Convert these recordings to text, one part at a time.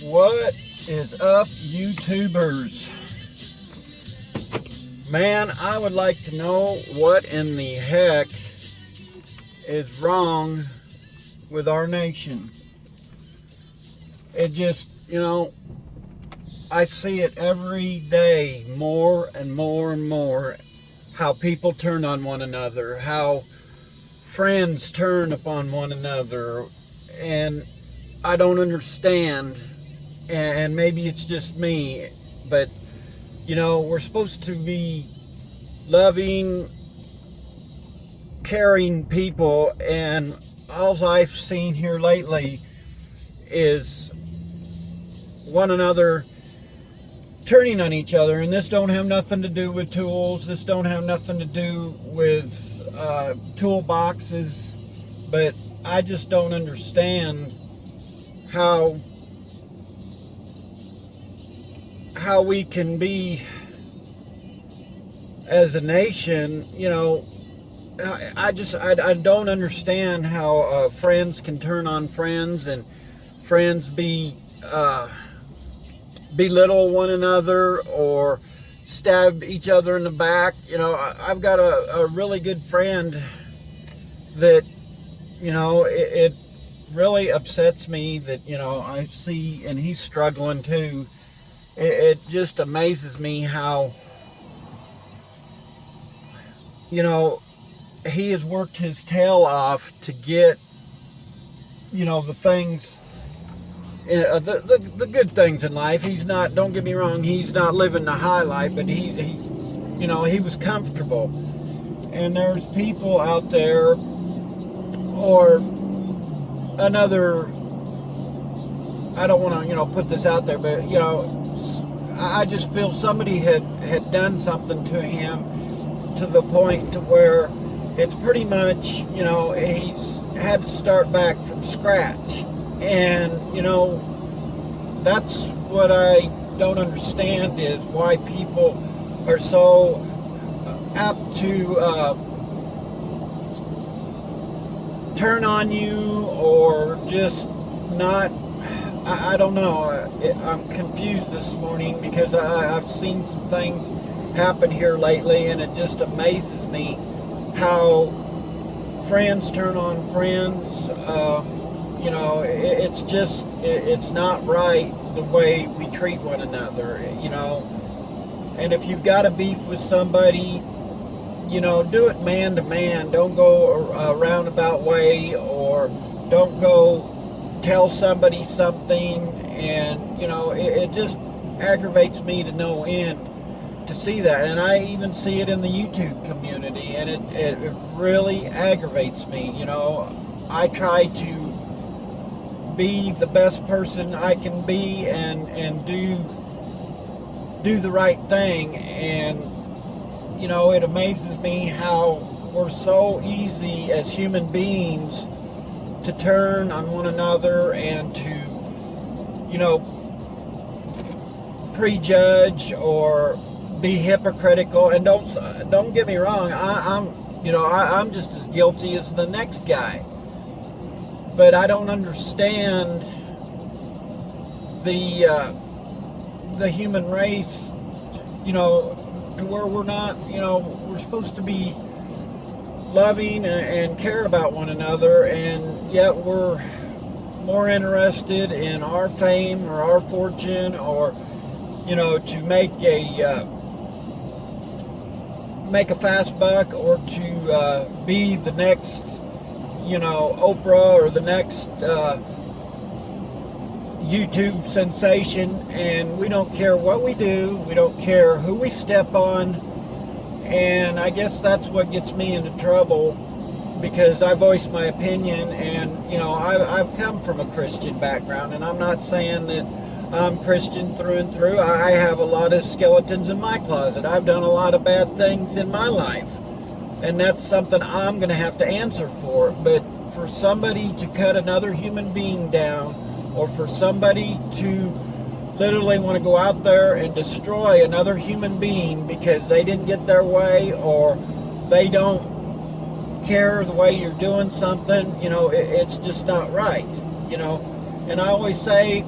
What is up, YouTubers? Man, I would like to know what in the heck is wrong with our nation. It just, I see it every day more and more and more, how people turn on one another, how friends turn upon one another, and I don't understand, and maybe it's just me, but we're supposed to be loving, caring people, and all I've seen here lately is one another turning on each other. And this don't have nothing to do with tools, this don't have nothing to do with toolboxes, but I just don't understand how we can be, as a nation, I don't understand how friends can turn on friends, and friends belittle one another or stab each other in the back. I've got a really good friend that, it really upsets me that, I see, and he's struggling too. It just amazes me how, he has worked his tail off to get, the things, the good things in life. He's not, don't get me wrong, he's not living the high life, but he was comfortable. And there's people out there, or another, I don't want to, put this out there, but, I just feel somebody had done something to him to the point to where it's pretty much, he's had to start back from scratch. And, that's what I don't understand, is why people are so apt to turn on you, or just not. I don't know. I'm confused this morning because I've seen some things happen here lately, and it just amazes me how friends turn on friends. It's not right the way we treat one another, And if you've got a beef with somebody, do it man to man. Don't go a roundabout way, or don't go tell somebody something. And, it just aggravates me to no end to see that. And I even see it in the YouTube community, and it really aggravates me. I try to be the best person I can be, and do the right thing. And it amazes me how we're so easy as human beings to turn on one another, and to prejudge or be hypocritical. And don't get me wrong, I'm just as guilty as the next guy. But I don't understand the human race, where we're not, we're supposed to be loving and care about one another, and yet we're more interested in our fame or our fortune, or to make a fast buck, or to be the next Oprah, or the next YouTube sensation. And we don't care what we do, we don't care who we step on. And I guess that's what gets me into trouble, because I voice my opinion. And I've come from a Christian background, and I'm not saying that I'm Christian through and through. I have a lot of skeletons in my closet. I've done a lot of bad things in my life, and that's something I'm going to have to answer for. But for somebody to cut another human being down, or for somebody to literally want to go out there and destroy another human being because they didn't get their way, or they don't care the way you're doing something, it's just not right, And I always say,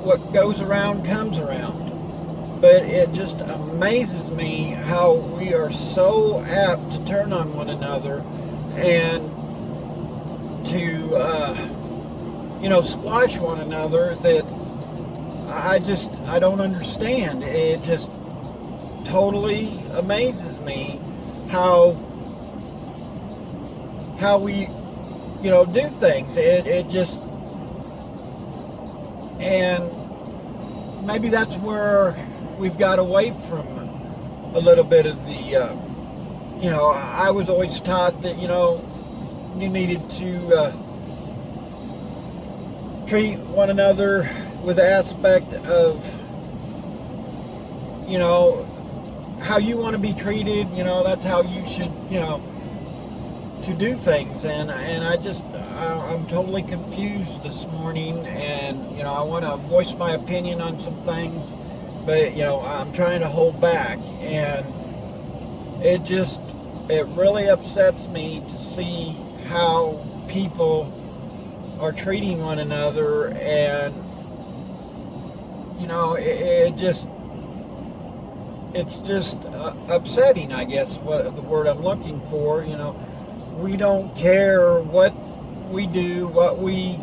what goes around comes around. But it just amazes me how we are so apt to turn on one another and to, squash one another, that I don't understand. It just totally amazes me how we, do things. It just, and maybe that's where we've got away from a little bit of the, I was always taught that, you needed to treat one another with the aspect of, how you want to be treated. That's how you should, to do things. And I'm totally confused this morning, and, I want to voice my opinion on some things, but, I'm trying to hold back, and it really upsets me to see how people are treating one another, and, it's just upsetting, I guess, what the word I'm looking for. We don't care what we do, what we,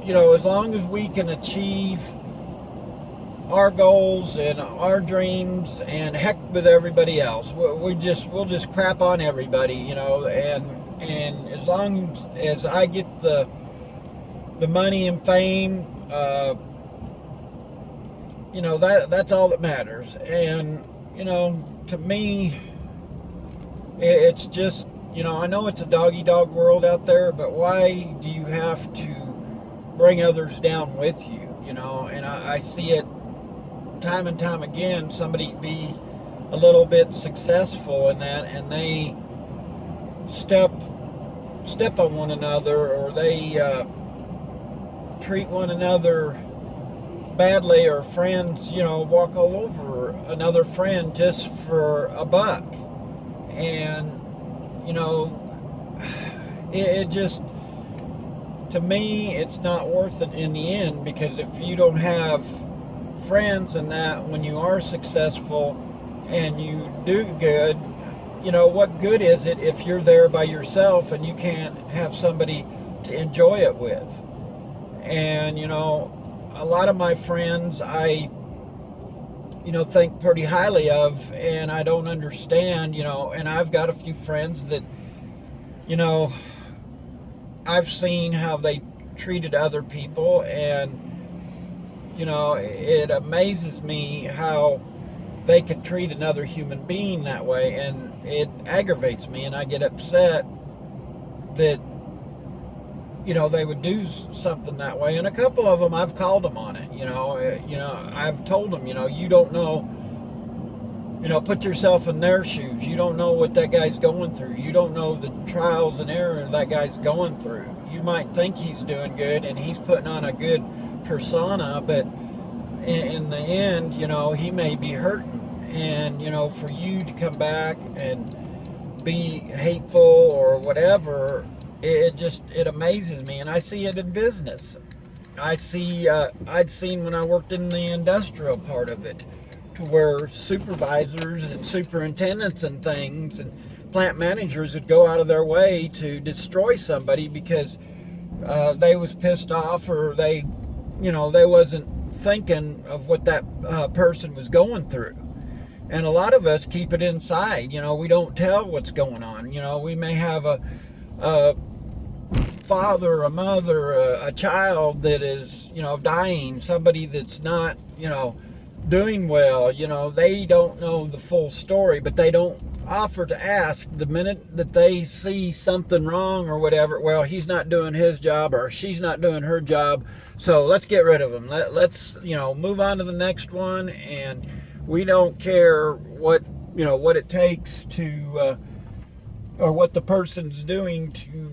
as long as we can achieve our goals and our dreams, and heck with everybody else. We'll just crap on everybody, and as long as I get the money and fame, that's all that matters. And, to me, it's just, I know it's a dog-eat-dog world out there, but why do you have to bring others down with you, and I see it time and time again. Somebody be a little bit successful in that, and they step on one another, or they treat one another badly, or friends, walk all over another friend just for a buck. And, it just, to me, it's not worth it in the end, because if you don't have friends and that, when you are successful and you do good, what good is it if you're there by yourself and you can't have somebody to enjoy it with? And, a lot of my friends I, think pretty highly of, and I don't understand, and I've got a few friends that, I've seen how they treated other people, and, it amazes me how they could treat another human being that way, and it aggravates me, and I get upset that, they would do something that way. And a couple of them, I've called them on it. I've told them, you don't know, put yourself in their shoes. You don't know what that guy's going through. You don't know the trials and errors that guy's going through. You might think he's doing good and he's putting on a good persona, but in the end, he may be hurting. And, for you to come back and be hateful or whatever, it amazes me. And I see it in business. I'd seen when I worked in the industrial part of it, to where supervisors and superintendents and things and plant managers would go out of their way to destroy somebody because they was pissed off, or they wasn't thinking of what that person was going through. And a lot of us keep it inside. We don't tell what's going on. We may have a father, a mother, a child that is, dying, somebody that's not, doing well. They don't know the full story, but they don't offer to ask the minute that they see something wrong or whatever. Well, he's not doing his job, or she's not doing her job, so let's get rid of him. Let's move on to the next one. And we don't care what it takes to or what the person's doing to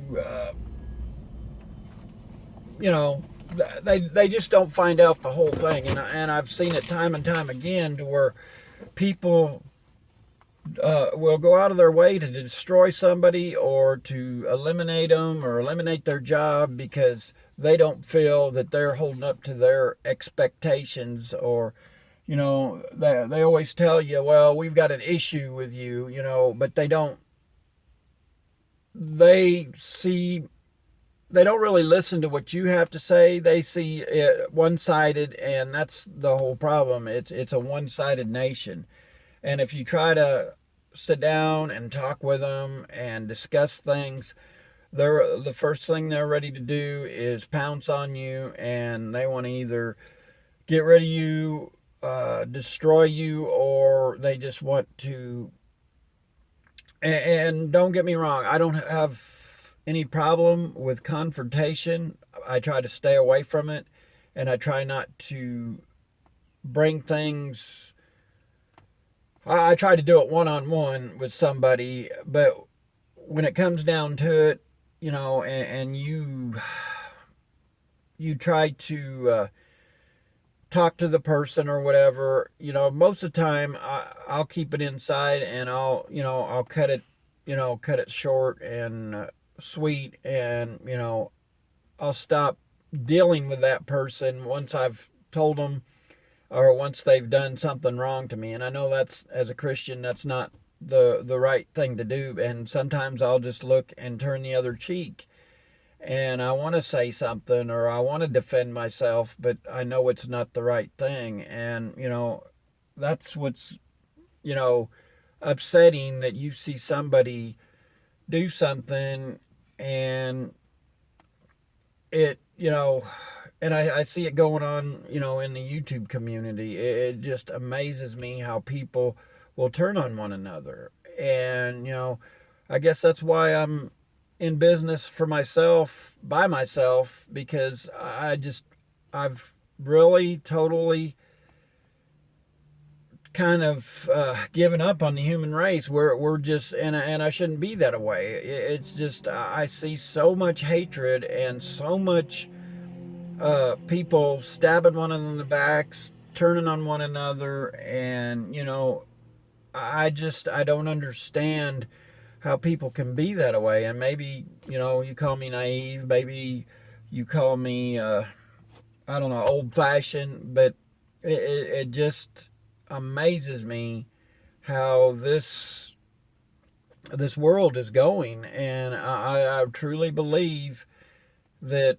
they just don't find out the whole thing. And I've seen it time and time again, to where people will go out of their way to destroy somebody or to eliminate them or eliminate their job because they don't feel that they're holding up to their expectations. Or they always tell you, well, we've got an issue with you, but they don't really listen to what you have to say. They see it one-sided, and that's the whole problem. It's a one-sided nation. And if you try to sit down and talk with them and discuss things, the first thing they're ready to do is pounce on you, and they want to either get rid of you, destroy you, or they just want to. And don't get me wrong, I don't have any problem with confrontation. I try to stay away from it, and I try not to bring things. I try to do it one on one with somebody, but when it comes down to it, and you try to talk to the person or whatever, most of the time I'll keep it inside, and I'll cut it short and sweet, and I'll stop dealing with that person once I've told them, or once they've done something wrong to me. And I know that's, as a Christian, that's not the right thing to do. And sometimes I'll just look and turn the other cheek, and I want to say something or I want to defend myself, but I know it's not the right thing. And that's what's you know upsetting, that you see somebody do something, and it and I see it going on, in the YouTube community. It just amazes me how people will turn on one another. And, I guess that's why I'm in business for myself, by myself, because I've really totally kind of given up on the human race. We're just, and I shouldn't be that way. It's just, I see so much hatred and so much people stabbing one another in the backs, turning on one another. And I don't understand how people can be that way. And maybe you call me naive, maybe you call me I don't know, old fashioned, but it just amazes me how this world is going. And I truly believe that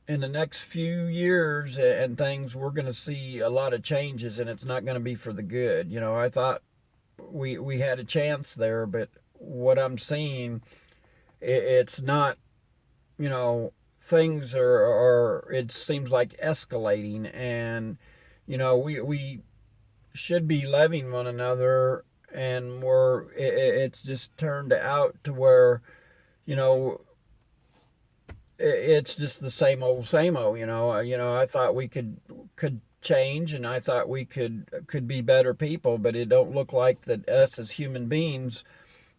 in the next few years and things, we're going to see a lot of changes, and it's not going to be for the good. I thought we had a chance there, but what I'm seeing, it's not, things are it seems like escalating. And we should be loving one another, and it's just turned out to where you know it's just the same old. I thought we could change, and I thought we could be better people, but it don't look like that us as human beings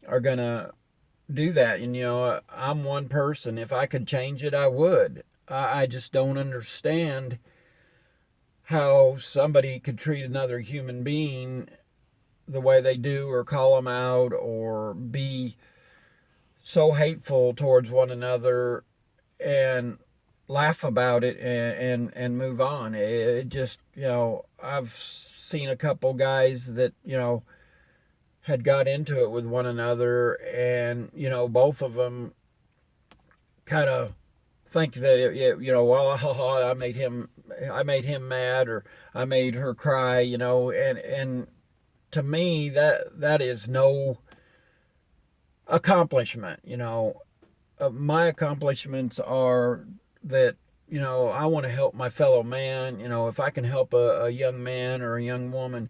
are gonna do that. And I'm one person. If I could change it, I would. I just don't understand how somebody could treat another human being the way they do, or call them out, or be so hateful towards one another, and laugh about it, and move on. It just, I've seen a couple guys that, had got into it with one another, and, both of them kind of think that, well, I made him mad, or I made her cry, and to me, that is no accomplishment. My accomplishments are that, I want to help my fellow man. If I can help a young man or a young woman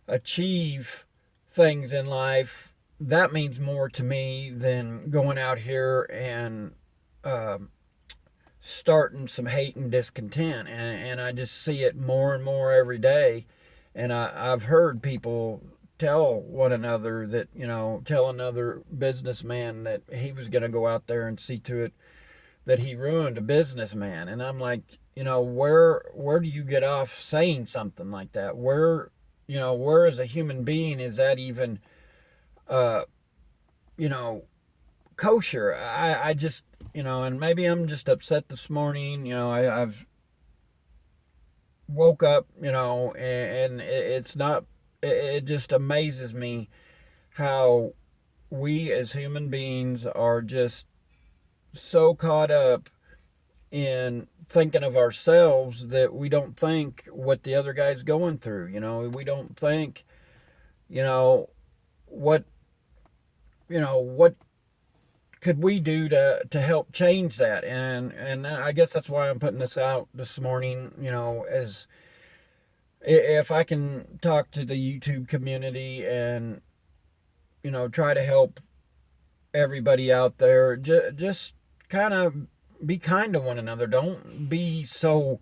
achieve things in life, that means more to me than going out here and starting some hate and discontent. And I just see it more and more every day. And I've heard people tell one another that, tell another businessman that he was going to go out there and see to it that he ruined a businessman. And I'm like, where do you get off saying something like that? Where as a human being is that even uh, you know, kosher. I just, and maybe I'm just upset this morning. I've woke up, and it's not, it just amazes me how we as human beings are just so caught up in thinking of ourselves that we don't think what the other guy's going through. We don't think, you know, what, what could we do to help change that? And I guess that's why I'm putting this out this morning, as if I can talk to the YouTube community and, try to help everybody out there, just kind of be kind to one another. Don't be so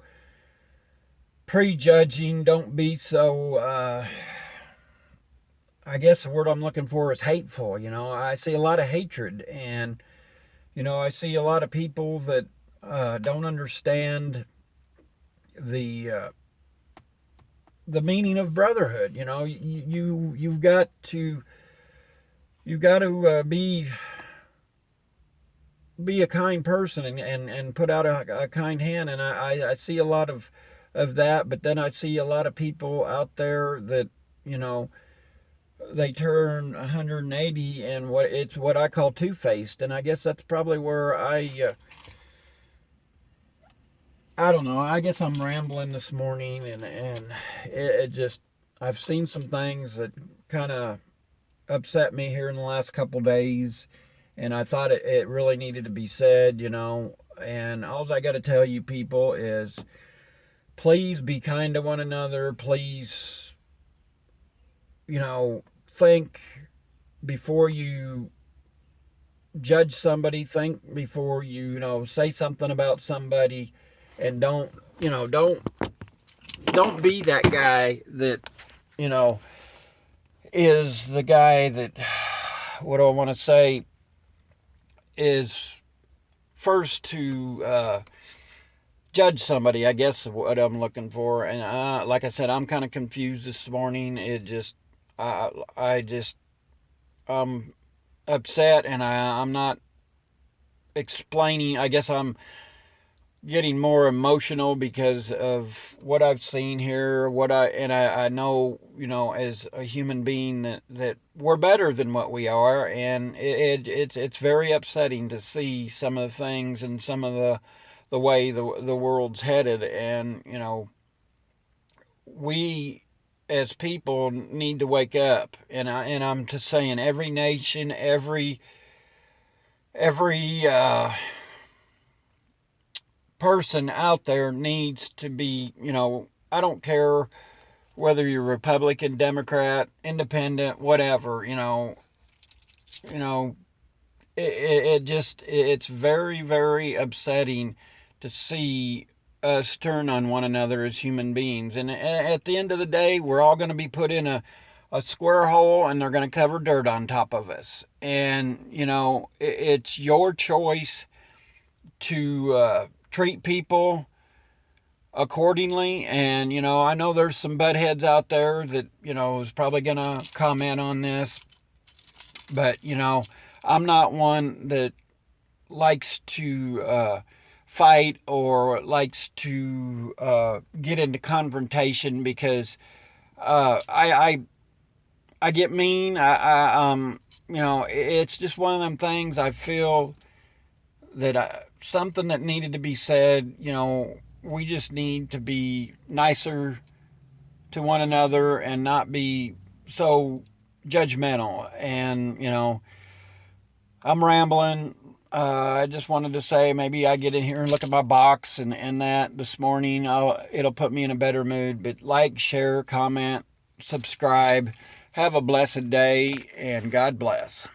prejudging. Don't be so, I guess the word I'm looking for is hateful. I see a lot of hatred, and, I see a lot of people that don't understand the meaning of brotherhood. You've got to be a kind person and put out a kind hand. And I see a lot of that, but then I see a lot of people out there that, they turn 180, and what I call two-faced. And I guess that's probably where I don't know. I guess I'm rambling this morning, and it just, I've seen some things that kind of upset me here in the last couple days, and I thought it really needed to be said. And all I got to tell you people is, please be kind to one another. Please, think before you judge somebody. Think before you, say something about somebody, and don't be that guy that, is the guy that, what do I want to say, is first to judge somebody, I guess is what I'm looking for. And like I said, I'm kind of confused this morning. I'm upset, and I'm not explaining. I guess I'm getting more emotional because of what I've seen here, I know, as a human being, that we're better than what we are. And it's very upsetting to see some of the things and some of the way the world's headed. And, we as people need to wake up. And I'm just saying, every nation, every person out there needs to be, I don't care whether you're Republican, Democrat, Independent, whatever, it's very, very upsetting to see us turn on one another as human beings. And at the end of the day, we're all going to be put in a square hole, and they're going to cover dirt on top of us. And, it's your choice to treat people accordingly. And, I know there's some buttheads out there that, is probably going to comment on this. But, I'm not one that likes to fight or likes to get into confrontation, because I get mean. It's just one of them things. I feel that something that needed to be said. We just need to be nicer to one another and not be so judgmental. And, I'm rambling. I just wanted to say, maybe I get in here and look at my box and that this morning. It'll put me in a better mood. But like, share, comment, subscribe. Have a blessed day, and God bless.